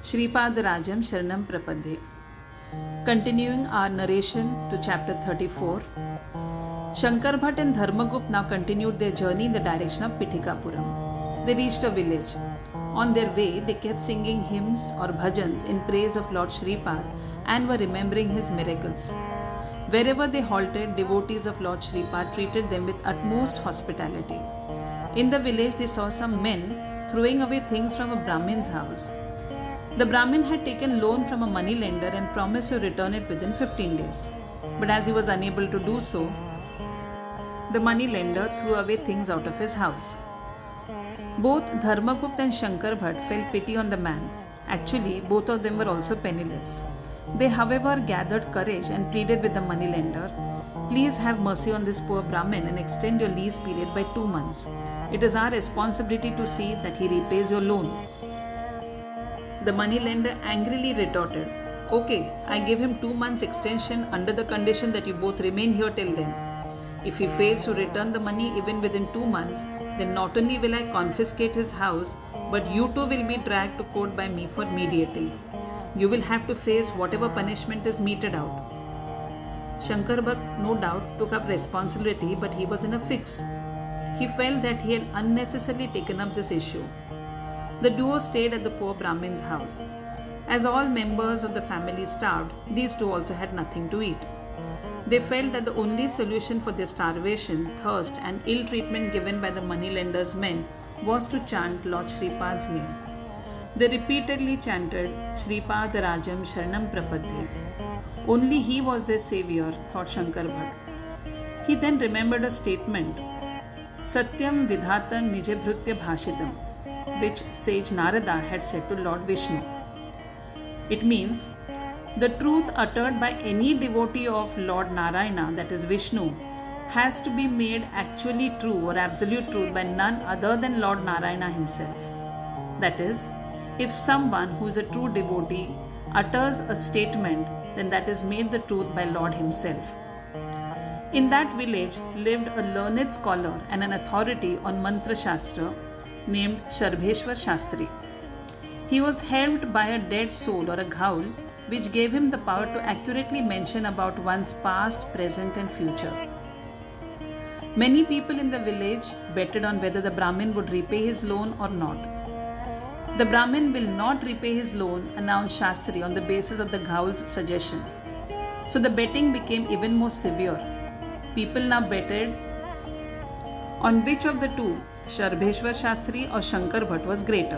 Shripad Rajam Sharanam Prapadhe. Continuing our narration to chapter 34, Shankar Bhatt and Dharmagupt now continued their journey in the direction of Pitikapuram. They reached a village. On their way, they kept singing hymns or bhajans in praise of Lord Shripad and were remembering his miracles. Wherever they halted, devotees of Lord Shripad treated them with utmost hospitality. In the village, they saw some men throwing away things from a Brahmin's house. The Brahmin had taken loan from a money lender and promised to return it within 15 days. But as he was unable to do so, the money lender threw away things out of his house. Both Dharmagupt and Shankar Bhatt felt pity on the man. Actually, both of them were also penniless. They, however, gathered courage and pleaded with the money lender, "Please have mercy on this poor Brahmin and extend your lease period by 2 months. It is our responsibility to see that he repays your loan." The money lender angrily retorted, "Okay, I give him 2 months extension under the condition that you both remain here till then. If he fails to return the money even within 2 months, then not only will I confiscate his house, but you too will be dragged to court by me for mediating. You will have to face whatever punishment is meted out." Shankar Bhatt no doubt took up responsibility, but he was in a fix. He felt that he had unnecessarily taken up this issue. The duo stayed at the poor Brahmin's house. As all members of the family starved, these two also had nothing to eat. They felt that the only solution for their starvation, thirst, and ill treatment given by the moneylender's men was to chant Lord Shripad's name. They repeatedly chanted, "Shripad Rajam Sharanam Prapadhe." Only he was their savior, thought Shankar Bhatt. He then remembered a statement, "Satyam Vidhatam Nijabhrutya Bhashitam," which sage Narada had said to Lord Vishnu. It means, the truth uttered by any devotee of Lord Narayana, that is Vishnu, has to be made actually true or absolute truth by none other than Lord Narayana himself. That is, if someone who is a true devotee utters a statement, then that is made the truth by Lord himself. In that village lived a learned scholar and an authority on Mantra Shastra named Sharbheshwar Shastri. He was helped by a dead soul or a ghaul, which gave him the power to accurately mention about one's past, present and future. Many people in the village betted on whether the Brahmin would repay his loan or not. "The Brahmin will not repay his loan," announced Shastri on the basis of the ghaul's suggestion. So the betting became even more severe. People now betted on which of the two, Sharbheshwar Shastri or Shankar Bhatt, was greater.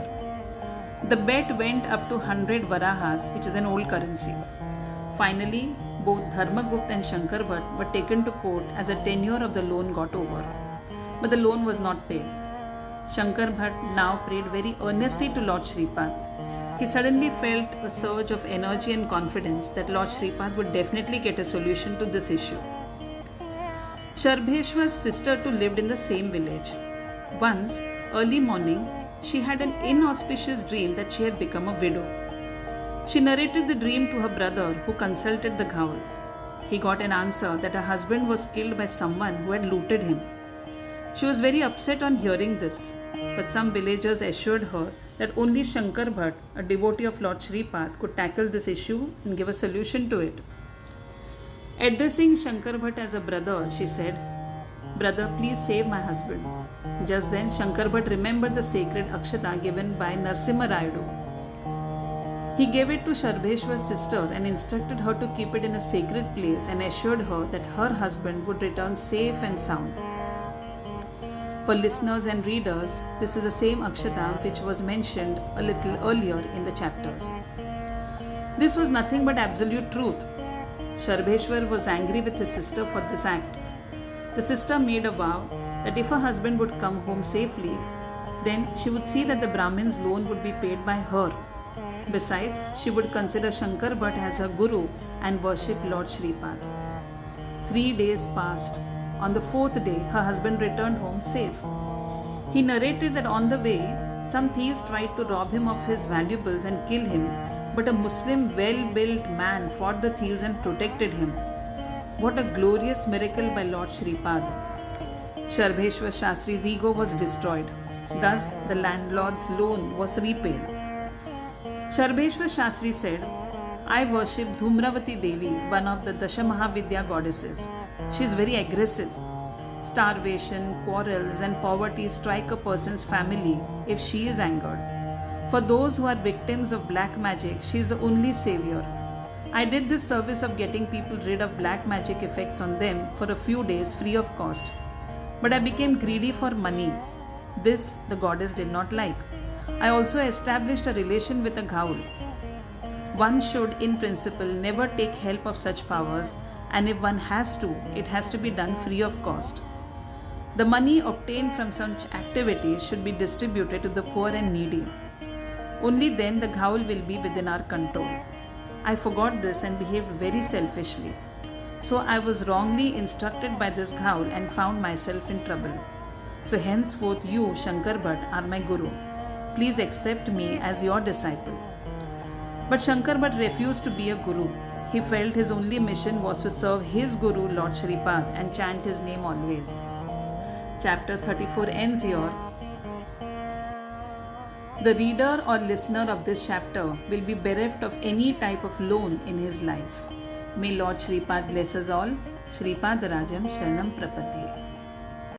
The bet went up to 100 varahas, which is an old currency. Finally, both Dharmagupt and Shankar Bhatt were taken to court as the tenure of the loan got over. But the loan was not paid. Shankar Bhatt now prayed very earnestly to Lord Shripad. He suddenly felt a surge of energy and confidence that Lord Shripad would definitely get a solution to this issue. Sharbheshwar's sister too lived in the same village. Once, early morning, she had an inauspicious dream that she had become a widow. She narrated the dream to her brother, who consulted the ghaul. He got an answer that her husband was killed by someone who had looted him. She was very upset on hearing this, but some villagers assured her that only Shankar Bhatt, a devotee of Lord Shripad, could tackle this issue and give a solution to it. Addressing Shankar Bhatt as a brother, she said, "Brother, please save my husband." Just then, Shankar Bhatt remembered the sacred akshata given by Narsimha Rayudu. He gave it to Sharbheshwar's sister and instructed her to keep it in a sacred place and assured her that her husband would return safe and sound. For listeners and readers, this is the same akshata which was mentioned a little earlier in the chapters. This was nothing but absolute truth. Sharbheshwar was angry with his sister for this act. The sister made a vow that if her husband would come home safely, then she would see that the Brahmin's loan would be paid by her. Besides, she would consider Shankar Bhatt as her guru and worship Lord Shripad. 3 days passed. On the 4th day, her husband returned home safe. He narrated that on the way, some thieves tried to rob him of his valuables and kill him, but a Muslim well-built man fought the thieves and protected him. What a glorious miracle by Lord Shripad! Sharbheshwar Shastri's ego was destroyed. Thus, the landlord's loan was repaid. Sharbheshwar Shastri said, I worship Dhumravati Devi, one of the Dashamahavidya goddesses. She is very aggressive. Starvation, quarrels, and poverty strike a person's family if she is angered. For those who are victims of black magic, she is the only savior. I did this service of getting people rid of black magic effects on them for a few days free of cost. But I became greedy for money. This the goddess did not like. I also established a relation with a ghoul. One should, in principle, never take help of such powers, and if one has to, it has to be done free of cost. The money obtained from such activities should be distributed to the poor and needy. Only then the ghoul will be within our control. I forgot this and behaved very selfishly. So I was wrongly instructed by this ghoul and found myself in trouble. So henceforth you, Shankar Bhatt, are my guru. Please accept me as your disciple. But Shankar Bhatt refused to be a guru. He felt his only mission was to serve his guru, Lord Shripad, and chant his name always. Chapter 34 ends here. The reader or listener of this chapter will be bereft of any type of loan in his life. May Lord Shripad bless us all. Shripad Rajam Sharanam Prapadhe.